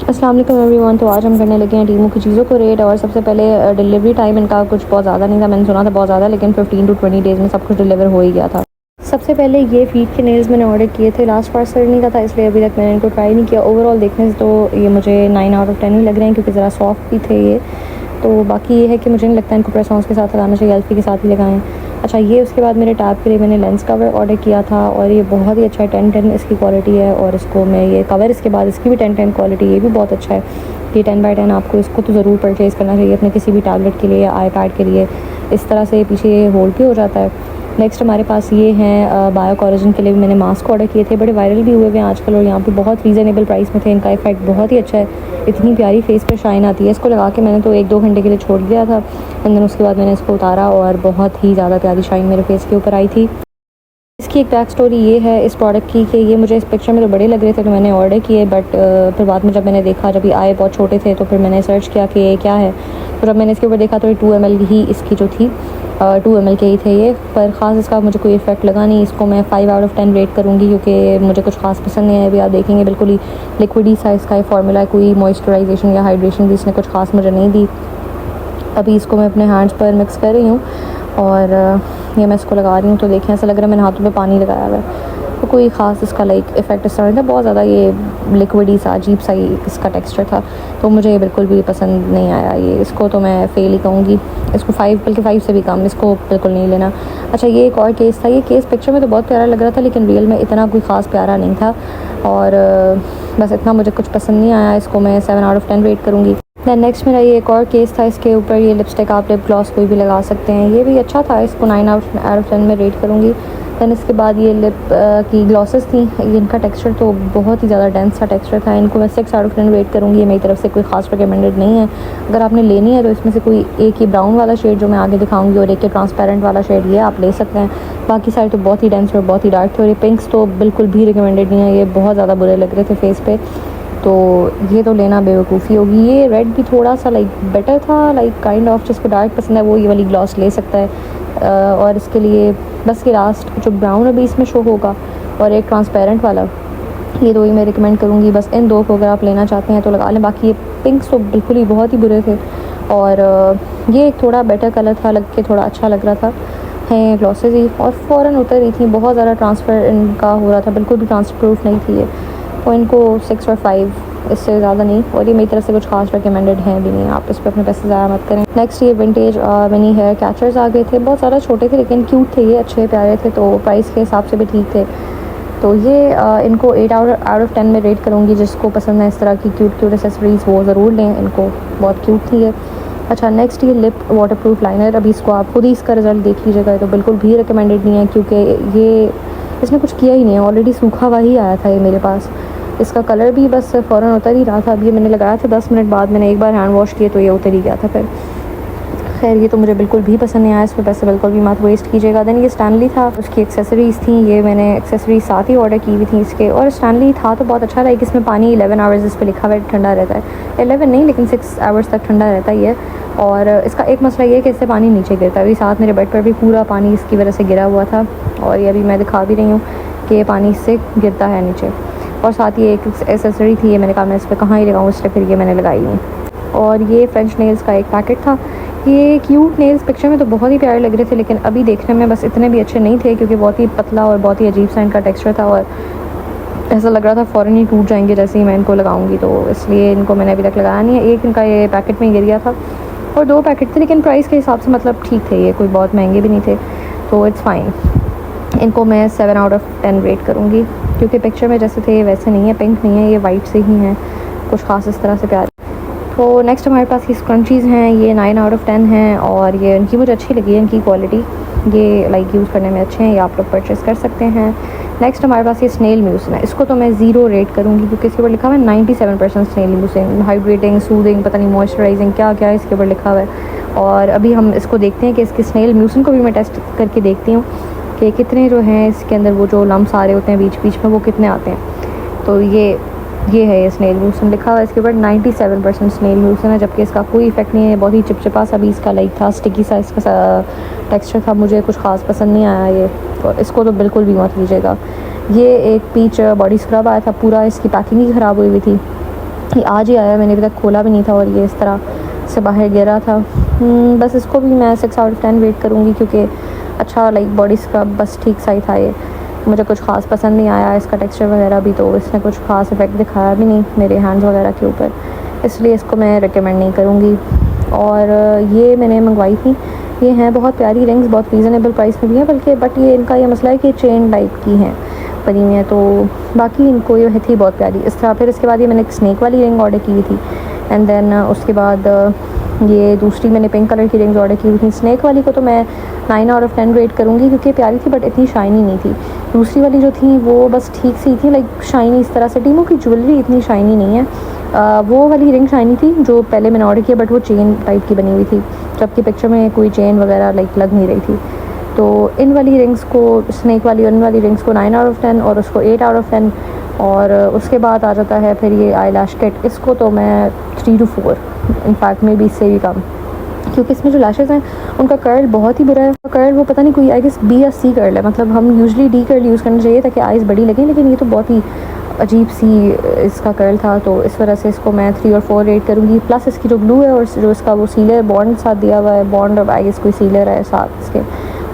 अस्सलाम वालेकुम एवरीवन। तो आज हम करने लगे हैं टीमू की चीज़ों को रेट। और सबसे पहले डिलीवरी टाइम इनका कुछ बहुत ज़्यादा नहीं था, मैंने सुना था बहुत ज़्यादा, लेकिन 15 टू 20 डेज़ में सब कुछ डिलीवर हो ही गया था। सबसे पहले ये फीट के नेल्स मैंने ऑर्डर किए थे, लास्ट पार्सल नहीं का था, इसलिए अभी तक मैंने इनको ट्राई नहीं किया। ओवरऑल देखने से तो ये मुझे 9 आउट ऑफ 10 ही लग रहे हैं, क्योंकि ज़रा सॉफ्ट भी थे ये। तो बाकी ये है कि मुझे नहीं लगता इनको प्रेस ऑन्स के साथ लगाना चाहिए, एल्फी के साथ ही लगाएं। अच्छा, ये उसके बाद मेरे टैब के लिए मैंने लेंस कवर ऑर्डर किया था, और ये बहुत ही अच्छा है, 10/10 इसकी क्वालिटी है। और इसको मैं ये कवर इसके बाद इसकी भी 10/10 क्वालिटी, ये भी बहुत अच्छा है। ये 10/10 आपको इसको तो ज़रूर परचेज़ करना चाहिए अपने किसी भी टैबलेट के लिए या आईपैड के लिए। इस तरह से पीछे ये होल्ड भी हो जाता है। नेक्स्ट हमारे पास ये हैं बायो कोरेजन के लिए भी मैंने मास्क ऑर्डर किए थे, बड़े वायरल भी हुए हुए हैं आजकल, और यहाँ पे बहुत रीज़नेबल प्राइस में थे। इनका इफेक्ट बहुत ही अच्छा है, इतनी प्यारी फेस पे शाइन आती है। इसको लगा के मैंने तो 1-2 घंटे के लिए छोड़ दिया था, एंड देन उसके बाद मैंने इसको उतारा और बहुत ही ज़्यादा प्यारी शाइन मेरे फेस के ऊपर आई थी। इसकी एक बैक स्टोरी ये है इस प्रोडक्ट की कि ये मुझे इस पिक्चर में तो बड़े लग रहे थे, तो मैंने ऑर्डर किए, बट फिर बाद में जब मैंने देखा, जब ये आए बहुत छोटे थे, तो फिर मैंने सर्च किया कि ये क्या है। तो जब मैंने इसके ऊपर देखा तो ये 2 ml ही इसकी जो थी, 2 ml के ही थे ये, पर ख़ास इसका मुझे कोई इफेक्ट लगा नहीं। इसको मैं 5 आउट ऑफ 10 रेट करूँगी, क्योंकि मुझे कुछ खास पसंद नहीं है। अभी आप देखेंगे बिल्कुल ही लिक्विड ही सा इसका फार्मूला है, कोई मॉइस्चराइजेशन या हाइड्रेशन भी इसने कुछ खास मुझे नहीं दी। अभी इसको मैं अपने हैंड्स पर मिक्स कर रही हूँ, और ये मैं इसको लगा रही हूँ, तो देखें ऐसा लग रहा है मैंने हाथों पे पानी लगाया हुआ है। तो कोई ख़ास इसका लाइक इफ़ेक्ट इस तरह नहीं था, बहुत ज़्यादा ये लिक्विडी सा अजीब सा ही इसका टेक्सचर था, तो मुझे ये बिल्कुल भी पसंद नहीं आया। ये इसको तो मैं फ़ेल ही कहूँगी, इसको 5, बल्कि 5 से भी कम, इसको बिल्कुल नहीं लेना। अच्छा, ये एक और केस था, ये केस पिक्चर में तो बहुत प्यारा लग रहा था, लेकिन रियल में इतना कोई ख़ास प्यारा नहीं था, और बस इतना मुझे कुछ पसंद नहीं आया। इसको मैं 7 आउट ऑफ 10 रेट करूँगी। दैन नेक्स्ट मेरा ये एक और केस था, इसके ऊपर ये लिपस्टिक, आप लिप ग्लॉस कोई भी लगा सकते हैं, ये भी अच्छा था, इसको 9 आउट ऑफ 10 में रेट करूँगी। दैन इसके बाद ये लिप की ग्लॉसेस थी, इनका टेक्सचर तो बहुत ही ज़्यादा डेंस सा टेक्सचर था, इनको मैं 6 आउट ऑफ 10 रेट करूँगी। ये मेरी तरफ से कोई ख़ास रिकमेंडेड नहीं है। अगर आपने लेनी है तो इसमें से कोई एक ही ब्राउन वाला शेड जो मैं आगे दिखाऊंगी, और एक ही ट्रांसपेरेंट वाला शेड, ये आप ले सकते हैं। बाकी सारे तो बहुत ही डेंस और बहुत ही डार्क थे, और ये पिंक्स तो बिल्कुल भी रिकमेंडेड नहीं है, ये बहुत ज़्यादा बुरे लग रहे थे फेस पे, तो ये तो लेना बेवकूफ़ी होगी। ये रेड भी थोड़ा सा लाइक बेटर था, लाइक काइंड ऑफ, जिसको डार्क पसंद है वो ये वाली ग्लॉस ले सकता है। और इसके लिए बस ये लास्ट जो ब्राउन अभी इसमें शो होगा, और एक ट्रांसपेरेंट वाला, ये दो ही मैं रिकमेंड करूँगी। बस इन दो को अगर आप लेना चाहते हैं तो लगा लें। बाकी ये पिंक्स तो बिल्कुल ही बहुत ही बुरे थे, और ये एक थोड़ा बेटर कलर था, लग के थोड़ा अच्छा लग रहा था। है ग्लॉसेज ही, और फ़ौरन उतर रही थी, बहुत ज़्यादा ट्रांसफ़र इनका हो रहा था, बिल्कुल भी ट्रांसफ़र प्रूफ नहीं थी ये। और इनको 6 और 5, इससे ज़्यादा नहीं, और ये मेरी तरफ से कुछ खास रिकमेंडेड हैं भी नहीं, आप इस पर अपने पैसे ज़ाया मत करें। नेक्स्ट ये विंटेज मिनी हेयर कैचर्स आ गए थे, बहुत ज़्यादा छोटे थे लेकिन क्यूट थे, ये अच्छे प्यारे थे, तो प्राइस के हिसाब से भी ठीक थे। तो ये इनको 8 आउट ऑफ 10 में रेट करूँगी। जिसको पसंद है इस तरह की क्यूट एसेसरीज़ वो ज़रूर लें, इनको बहुत क्यूट थी ये। अच्छा, नेक्स्ट ये लिप वाटरप्रूफ लाइनर, अभी इसको आप खुद ही इसका रिज़ल्ट देख लीजिएगा, तो बिल्कुल भी रिकमेंडेड नहीं है, क्योंकि ये इसने कुछ किया ही नहीं है, ऑलरेडी सूखा हुआ ही आया था ये मेरे पास। इसका कलर भी बस फ़ौरन उतर ही रहा था। अभी ये मैंने लगाया था 10 मिनट बाद, मैंने एक बार हैंड वॉश किए तो ये उतर ही गया था फिर। खैर, ये तो मुझे बिल्कुल भी पसंद नहीं आया, इस पर पैसे बिल्कुल भी मत वेस्ट कीजिएगा। देन ये स्टैनली था, उसकी एक्सेसरीज़ थी, ये मैंने एक्सेसरीज साथ ही ऑर्डर की हुई थी इसके। और स्टैनली था तो बहुत अच्छा था, कि इसमें पानी 11 आवर्स इस पर लिखा हुआ है, ठंडा रहता है। 11 नहीं, लेकिन 6 आवर्स तक ठंडा रहता ही है। और इसका एक मसला ये है कि इससे पानी नीचे गिरता है। अभी साथ मेरे बेड पर भी पूरा पानी इसकी वजह से गिरा हुआ था, और ये अभी मैं दिखा भी रही हूँ कि ये पानी इससे गिरता है नीचे। और साथ ही एक एक्सेसरी थी, ये मैंने कहा मैं इस पर कहाँ ही लगाऊँ, इसलिए फिर ये मैंने लगाई हूँ। और ये फ्रेंच नेल्स का एक पैकेट था। ये क्यूट नेल्स पिक्चर में तो बहुत ही प्यारे लग रहे थे, लेकिन अभी देखने में बस इतने भी अच्छे नहीं थे, क्योंकि बहुत ही पतला और बहुत ही अजीब सा इनका टेक्सचर था, और ऐसा लग रहा था फ़ौरन ही टूट जाएंगे जैसे ही मैं इनको लगाऊंगी, तो इसलिए इनको मैंने अभी तक लगाया नहीं है। एक इनका ये पैकेट में गिर गया था, और 2 पैकेट थे, लेकिन प्राइस के हिसाब से मतलब ठीक थे, ये कोई बहुत महंगे भी नहीं थे, तो इट्स फ़ाइन। इनको मैं 7 आउट ऑफ 10 रेट करूँगी, क्योंकि पिक्चर में जैसे थे वैसे नहीं है, पिंक नहीं है, ये वाइट से ही हैं, कुछ खास इस तरह से प्यारे। तो नेक्स्ट हमारे पास ये स्क्रंचीज़ हैं, ये 9 आउट ऑफ 10 हैं, और ये इनकी मुझे अच्छी लगी है, इनकी क्वालिटी, ये लाइक यूज़ करने में अच्छे हैं, ये आप लोग परचेज़ कर सकते हैं। नेक्स्ट हमारे पास ये स्नेल म्यूसिन है, इसको तो मैं 0 रेट करूँगी, क्योंकि इसके ऊपर लिखा हुआ है 97% स्नेल म्यूसिन, हाइड्रेटिंग, सूदिंग, पता नहीं मॉइस्चराइजिंग, क्या क्या इसके ऊपर लिखा हुआ है। और अभी हम इसको देखते हैं कि इसके स्नेल म्यूसिन को भी मैं टेस्ट करके देखती हूँ कि कितने जो हैं इसके अंदर वो जो लम्स आ रहे होते हैं बीच बीच में, वो कितने आते हैं। तो ये है, ये स्नेल म्यूसिन लिखा हुआ है इसके ऊपर, 97% स्नेल म्यूसिन है, जबकि इसका कोई इफेक्ट नहीं है, बहुत ही चिपचिपा सा भी इसका लाइक था, स्टिकी सा इसका टेक्सचर था, मुझे कुछ खास पसंद नहीं आया ये, और इसको तो बिल्कुल भी मत लीजिएगा। ये एक पीच बॉडी स्क्रब आया था, पूरा इसकी पैकिंग ही ख़राब हुई थी, ये आज ही आया, मैंने अभी तक खोला भी नहीं था और ये इस तरह से बाहर गिरा था। बस इसको भी मैं 6 आउट ऑफ 10 रेट करूँगी क्योंकि अच्छा लाइक बॉडी स्क्रब बस ठीक सा ही था ये। मुझे कुछ ख़ास पसंद नहीं आया इसका टेक्सचर वगैरह भी, तो इसने कुछ ख़ास इफेक्ट दिखाया भी नहीं मेरे हैंड्स वगैरह के ऊपर, इसलिए इसको मैं रिकमेंड नहीं करूँगी। और ये मैंने मंगवाई थी, ये हैं बहुत प्यारी रिंग्स, बहुत रीज़नेबल प्राइस में भी हैं बल्कि, बट ये इनका ये मसला है कि चेन टाइप की हैं बनी हुई हैं, तो बाकी इनको ये थी बहुत प्यारी इस तरह। फिर इसके बाद ये मैंने एक स्नैक वाली रिंग ऑर्डर की थी एंड देन उसके बाद ये दूसरी मैंने पिंक कलर की रिंग्स ऑर्डर की हुई थी। स्नैक वाली को तो मैं 9 आउट ऑफ 10 रेट करूँगी क्योंकि प्यारी थी बट इतनी शाइनी नहीं थी। दूसरी वाली जो थी वो बस ठीक सी थी, लाइक शाइनी इस तरह से। टीमो की ज्वेलरी इतनी शाइनी नहीं है। वो वाली रिंग शाइनी थी जो पहले मैंने ऑर्डर किया, बट वो चेन टाइप की बनी हुई थी, जबकि पिक्चर में कोई चेन वगैरह लाइक लग नहीं रही थी। तो इन वाली रिंग्स को, स्नैक वाली इन वाली रिंग्स को 9 आउट ऑफ 10 और उसको 8 आउट ऑफ 10। और उसके बाद आ जाता है फिर ये आई लैश किट, इसको तो मैं 3 to 4, इनफैक्ट मे बी इससे भी कम, क्योंकि इसमें जो लैशेज़ हैं उनका कर्ल बहुत ही बुरा है। कर्ल वो पता नहीं कोई आई गेस B या C कर्ल है, मतलब हम यूजुअली D कर्ल यूज़ करना चाहिए ताकि आइज़ बड़ी लगें, लेकिन ये तो बहुत ही अजीब सी इसका कर्ल था, तो इस वजह से इसको मैं 3 और 4 रेट करूँगी। प्लस इसकी जो ग्लू है और जो इसका वो सीलर बॉन्ड साथ दिया हुआ है, बॉन्ड और आई गेस कोई सीलर है साथ इसके,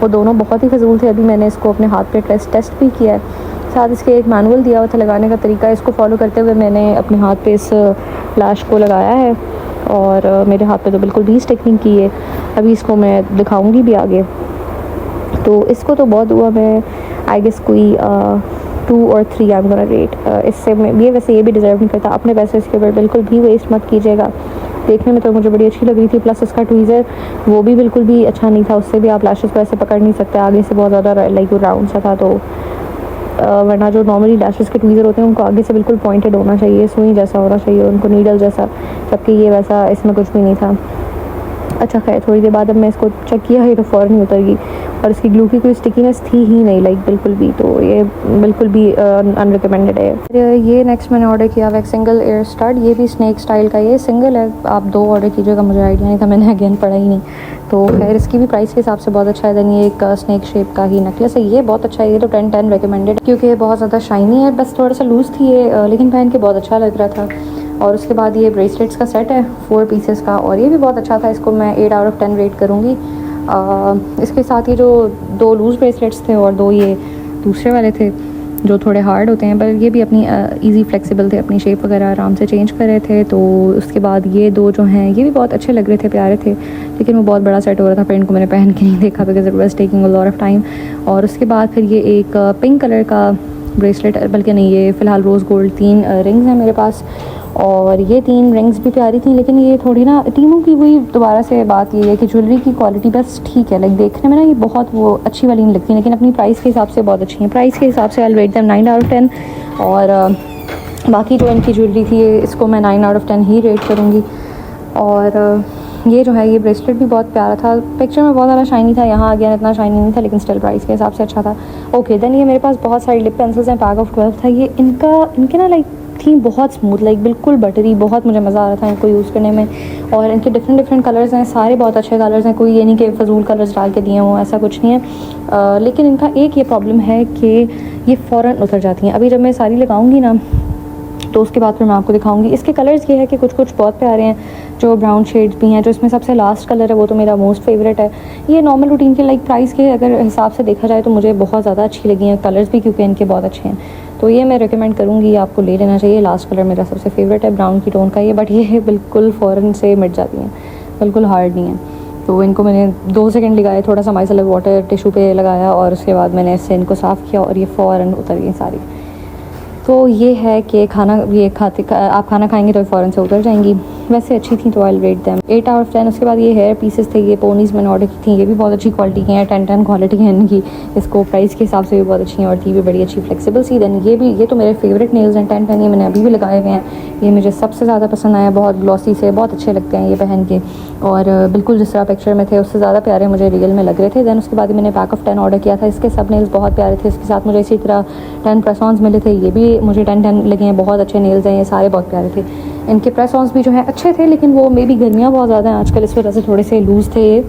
वो दोनों बहुत ही फजूल थे। अभी मैंने इसको अपने हाथ पे टेस्ट भी किया है, साथ इसके एक मैनुअल दिया हुआ था लगाने का तरीका, इसको फॉलो करते हुए मैंने अपने हाथ पे इस लैश को लगाया है और मेरे हाथ पे तो बिल्कुल भी स्टिक नहीं की है। अभी इसको मैं दिखाऊंगी भी आगे। तो इसको तो बहुत हुआ, मैं आई गेस कोई 2 और 3 आई एम गोना रेट। इससे ये वैसे ये भी डिज़र्व नहीं करता, अपने पैसे इसके ऊपर बिल्कुल भी वेस्ट मत कीजिएगा। देखने में तो मुझे बड़ी अच्छी लग रही थी, प्लस इसका ट्वीज़र वो भी बिल्कुल भी अच्छा नहीं था, उससे भी आप लैशेस को ऐसे पकड़ नहीं सकते, आगे से बहुत ज़्यादा लाइक राउंड सा था। तो वरना जो नॉर्मली लैशेस के ट्वीज़र होते हैं उनको आगे से बिल्कुल पॉइंटेड होना चाहिए, सुई जैसा होना चाहिए उनको, नीडल जैसा, जबकि ये वैसा इसमें कुछ भी नहीं था। अच्छा खैर, थोड़ी देर बाद अब मैं इसको चेक किया है तो फ़ौरन ही उतर गई और इसकी ग्लू की कोई स्टिकीनेस थी ही नहीं लाइक बिल्कुल भी, तो ये बिल्कुल भी अनरिकमेंडेड है। ये नेक्स्ट मैंने ऑर्डर किया हुआ एक सिंगल एयर स्टड, ये भी स्नैक स्टाइल का, ये सिंगल है, आप 2 ऑर्डर कीजिएगा, मुझे आइडिया नहीं था, मैंने अगेन पढ़ा ही नहीं। तो खैर इसकी भी प्राइस के हिसाब से बहुत अच्छा है। देन ये एक स्नैक शेप का ही नेकलेस है, ये बहुत अच्छा है, ये तो 10/10 रिकमेंडेड क्योंकि ये बहुत ज़्यादा शाइनी है, बस थोड़ा सा लूज़ थी ये, लेकिन पहन के बहुत अच्छा लग रहा था। और उसके बाद ये ब्रेसलेट्स का सेट है 4 पीसेस का, और ये भी बहुत अच्छा था, इसको मैं 8 आउट ऑफ 10 रेट करूँगी। इसके साथ ये जो 2 लूज़ ब्रेसलेट्स थे और 2 ये दूसरे वाले थे जो थोड़े हार्ड होते हैं, पर ये भी अपनी इजी फ्लेक्सिबल थे, अपनी शेप वगैरह आराम से चेंज कर रहे थे। तो उसके बाद ये 2 जो हैं ये भी बहुत अच्छे लग रहे थे, प्यारे थे, लेकिन वो बहुत बड़ा सेट हो रहा था, फिर इनको मैंने पहन के नहीं देखा because it was taking a lot of time. और उसके बाद फिर ये एक पिंक कलर का ब्रेसलेट, बल्कि नहीं, ये फ़िलहाल रोज़ गोल्ड 3 रिंग्स हैं मेरे पास, और ये 3 रिंग्स भी प्यारी थी, लेकिन ये थोड़ी ना टीमों की हुई दोबारा से बात ये है कि ज्वेलरी की क्वालिटी बस ठीक है, लाइक देखने में ना ये बहुत वो अच्छी वाली नहीं लगती, लेकिन अपनी प्राइस के हिसाब से बहुत अच्छी है। प्राइस के हिसाब से आई रेट देम 9 आउट ऑफ 10, और बाकी जो इनकी ज्वेलरी थी इसको मैं 9 आउट ऑफ 10 ही रेट करूँगी। और ये जो है ये ब्रेसलेट भी बहुत प्यारा था, पिक्चर में बहुत ज़्यादा शाइनी था, यहाँ गया इतना शाइनी नहीं था, लेकिन स्टिल प्राइस के हिसाब से अच्छा था। ओके, देन ये मेरे पास बहुत सारी लिप पेंसिल्स हैं, पैक ऑफ 12 था ये, इनके ना लाइक थी बहुत स्मूथ, लाइक बिल्कुल बटरी, बहुत मुझे मज़ा आ रहा था इनको यूज़ करने में। और इनके डिफरेंट कलर्स हैं, सारे बहुत अच्छे कलर्स हैं, कोई ये नहीं कि फजूल कलर्स डाल के दिए हों, ऐसा कुछ नहीं है। लेकिन इनका एक ये प्रॉब्लम है कि ये फ़ौरन उतर जाती हैं। अभी जब मैं सारी लगाऊंगी ना तो उसके बाद फिर मैं आपको दिखाऊंगी। इसके कलर्स ये है कि कुछ बहुत प्यारे हैं, जो ब्राउन शेड्स भी हैं, जो इसमें सबसे लास्ट कलर है वो तो मेरा मोस्ट फेवरेट है। ये नॉर्मल रूटीन के लाइक प्राइस के अगर हिसाब से देखा जाए तो मुझे बहुत ज़्यादा अच्छी लगी हैं कलर्स भी, क्योंकि इनके बहुत अच्छे हैं, तो ये मैं रिकमेंड करूँगी, आपको ले लेना चाहिए। लास्ट कलर मेरा सबसे फेवरेट है, ब्राउन की टोन का ये, बट ये बिल्कुल फ़ौरन से मिट जाती हैं, बिल्कुल हार्ड नहीं है। तो इनको मैंने 2 सेकंड लगाए, थोड़ा सा माइसेलर वाटर टिशू पे लगाया और उसके बाद मैंने इससे इनको साफ़ किया और ये फ़ौरन उतर गई सारी। तो ये है कि आप खाना खाएंगे तो फ़ौरन से उतर जाएंगी। वैसे अच्छी थी तो आई रेट देम 8 आउट ऑफ 10। उसके बाद ये हेयर पीसेस थे, ये पोनीज़ मैंने ऑर्डर की थी, ये भी बहुत अच्छी क्वालिटी की हैं, 10/10 क्वालिटी है इनकी, इसको प्राइस के हिसाब से भी बहुत अच्छी हैं और थी भी बड़ी अच्छी फ्लेक्सिबल सी। देन ये तो मेरे फेवरेट नेल्स हैं 10/10, ये मैंने अभी भी लगाए हुए हैं, ये मुझे सबसे ज़्यादा पसंद आया, बहुत ग्लॉसी से, बहुत अच्छे लगते हैं ये पहन के, और बिल्कुल जिस तरह पिक्चर में थे उससे ज़्यादा प्यारे मुझे रियल में लग रहे थे। दैन उसके बाद मैंने पैक ऑफ 10 ऑर्डर किया था, इसके सब नेल्स बहुत प्यारे थे, इसके साथ मुझे इसी तरह 10 प्रेस ऑन्स मिले थे, ये भी मुझे 10/10 लगे हैं, बहुत अच्छे नेल्स हैं, ये सारे बहुत प्यारे थे। इनके प्रेस ऑन्स भी जो है अच्छे थे, लेकिन वो मे भी गर्मियाँ बहुत ज़्यादा हैं आजकल, इस वजह से थोड़े से लूज़ थे ये।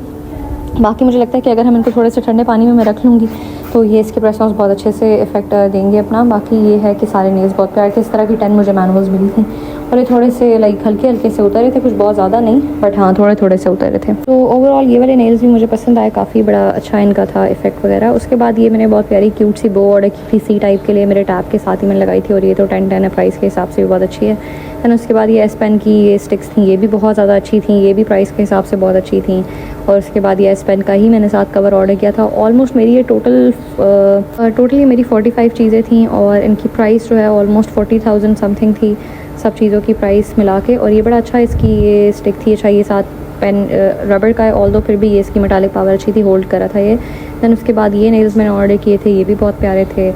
बाकी मुझे लगता है कि अगर हम इनको थोड़े से ठंडे पानी में मैं रख लूँगी तो ये इसके प्रेस बहुत अच्छे से इफेक्ट देंगे अपना। बाकी ये है कि सारे नेल्स बहुत प्यारे थे। इस तरह की 10 मुझे मैनुअल्स मिली थी और ये थोड़े से लाइक हल्के हल्के से उतरे थे, कुछ बहुत ज़्यादा नहीं, बट हाँ थोड़े थोड़े से उतरे थे। तो ओवरऑल ये वाले नेल्स भी मुझे पसंद आए, काफ़ी बड़ा अच्छा इनका था इफेक्ट वगैरह। उसके बाद ये मैंने बहुत प्यारी क्यूट सी बो ऑर्डर की थी, सी टाइप के लिए, मेरे टैप के साथ ही मैंने लगाई थी और ये तो 10/10 है, प्राइस के हिसाब से भी बहुत अच्छी है। दैन उसके बाद ये एस पेन की ये स्टिक्स थी, ये भी बहुत ज़्यादा अच्छी थी, ये भी प्राइस के हिसाब से बहुत अच्छी थी। और उसके बाद ये एस पेन का ही मैंने साथ कवर ऑर्डर किया था। ऑलमोस्ट मेरी ये टोटली मेरी 45 चीज़ें थी और इनकी प्राइस जो है ऑलमोस्ट 40,000 समथिंग थी, सब चीज़ों की प्राइस मिला के। और ये बड़ा अच्छा इसकी ये स्टिक थी, अच्छा ये साथ पेन रबर का है, ऑल्दो फिर भी ये इसकी मेटालिक पावर अच्छी थी, होल्ड करा था ये। दैन उसके बाद ये नेल्स मैंने ऑर्डर किए थे, ये भी बहुत प्यारे थे।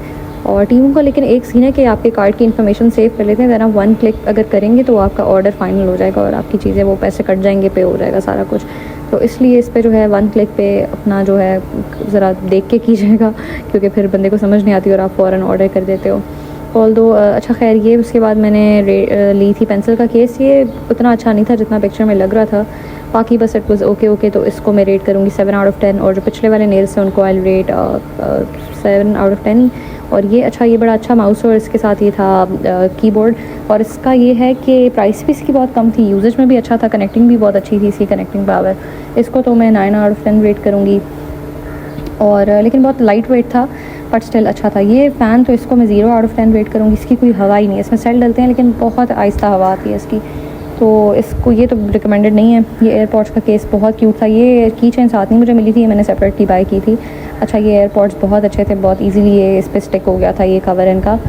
और टीमों का लेकिन एक सीन है कि आपके कार्ड की इन्फॉर्मेशन सेव कर लेते हैं, दैन आप 1 क्लिक अगर करेंगे तो आपका ऑर्डर फाइनल हो जाएगा और आपकी चीज़ें वो पैसे कट जाएंगे, पे हो जाएगा सारा कुछ। तो इसलिए इस पे जो है 1 क्लिक पे अपना जो है ज़रा देख के कीजिएगा, क्योंकि फिर बंदे को समझ नहीं आती और आप फ़ौरन ऑर्डर कर देते हो। ऑल्दो अच्छा खैर ये उसके बाद मैंने ली थी पेंसिल का केस, ये उतना अच्छा नहीं था जितना पिक्चर में लग रहा था, बाकी बस इट वाज ओके। तो इसको मैं रेट करूँगी 7 आउट ऑफ 10 और जो पिछले वाले नेल्स हैं उनको आई रेट 7 आउट ऑफ 10। और ये अच्छा, ये बड़ा अच्छा माउस और इसके साथ ये था कीबोर्ड। और इसका ये है कि प्राइस भी इसकी बहुत कम थी, यूजेज में भी अच्छा था, कनेक्टिंग भी बहुत अच्छी थी इसकी कनेक्टिंग पावर। इसको तो मैं 9 आउट ऑफ 10 रेट करूँगी। और लेकिन बहुत लाइट वेट था बट स्टिल अच्छा था। ये फ़ैन तो इसको मैं 0 आउट ऑफ 10 रेट करूँगी, इसकी कोई हवा ही नहीं है, इसमें सेल डलते हैं लेकिन बहुत आहिस्ता हवा आती है इसकी, तो इसको ये तो रिकमेंडेड नहीं है। ये एयरपॉड्स का केस बहुत क्यूट था, ये की चेन साथ नहीं मुझे मिली थी, मैंने सेपरेटली बाय की थी। अच्छा ये एयरपॉड्स बहुत अच्छे थे, बहुत इजीली ये इस पर स्टिक हो गया था ये कवर इनका।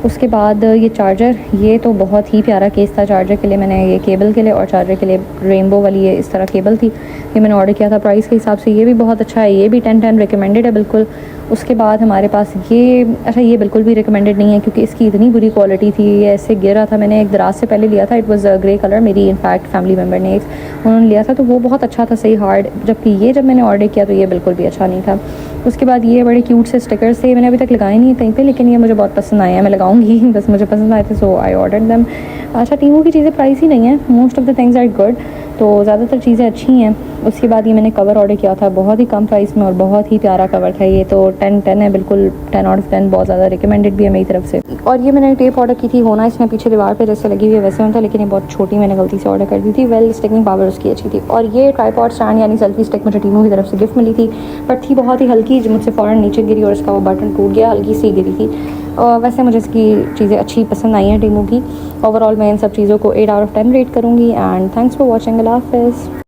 उसके बाद ये चार्जर, ये तो बहुत ही प्यारा केस था चार्जर के लिए। मैंने ये केबल के लिए और चार्जर के लिए रेनबो वाली ये इस तरह केबल थी, ये मैंने ऑर्डर किया था। प्राइस के हिसाब से ये भी बहुत अच्छा है, ये भी 10/10 रिकमेंडेड है बिल्कुल। उसके बाद हमारे पास ये, अच्छा ये बिल्कुल भी रिकमेंडेड नहीं है क्योंकि इसकी इतनी बुरी क्वालिटी थी, ये ऐसे गिर रहा था। मैंने एक दराज से पहले लिया था, इट वाज ग्रे कलर, मेरी इनफैक्ट फैमिली मेम्बर ने उन्होंने लिया था तो वो बहुत अच्छा था, सही हार्ड, जबकि ये जब मैंने ऑर्डर किया तो ये बिल्कुल भी अच्छा नहीं था। उसके बाद ये बड़े क्यूट से स्टिकर्स थे, मैंने अभी तक लगाए नहीं कहीं पे, लेकिन ये मुझे बहुत पसंद आए हैं, मैं लगाऊंगी, बस मुझे पसंद आए थे सो आई ऑर्डर देम। अच्छा टीमों की चीज़ें प्राइस ही नहीं है, most of the things are good, तो ज़्यादातर चीज़ें अच्छी हैं। उसके बाद ये मैंने कवर ऑर्डर किया था बहुत ही कम प्राइस में और बहुत ही प्यारा कवर था, ये तो 10/10 है बिल्कुल, 10 आउट ऑफ 10, बहुत ज़्यादा रिकमेंडेड भी है मेरी तरफ से। और ये मैंने टेप ऑर्डर की थी, होना इसमें पीछे दीवार पे जैसे लगी हुई है वैसे में था, लेकिन ये बहुत छोटी मैंने गलती से ऑर्डर कर दी थी। वेल स्टिकिंग पावर उसकी अच्छी थी। और ये ट्राइपॉड स्टैंड यानी सेल्फी स्टिक मुझे टीमों की तरफ से गिफ्ट मिली थी, बट थी बहुत ही हल्की, जो मुझसे फ़ौरन नीचे गिरी और इसका वो बटन टूट गया, हल्की सी गिरी थी। और वैसे मुझे इसकी चीज़ें अच्छी पसंद आई हैं टीमों की। ओवरऑल मैं इन सब चीज़ों को 8 आउट ऑफ 10 रेट करूँगी। एंड थैंक्स फॉर वॉचिंग, अल्लाह हाफ़िज़।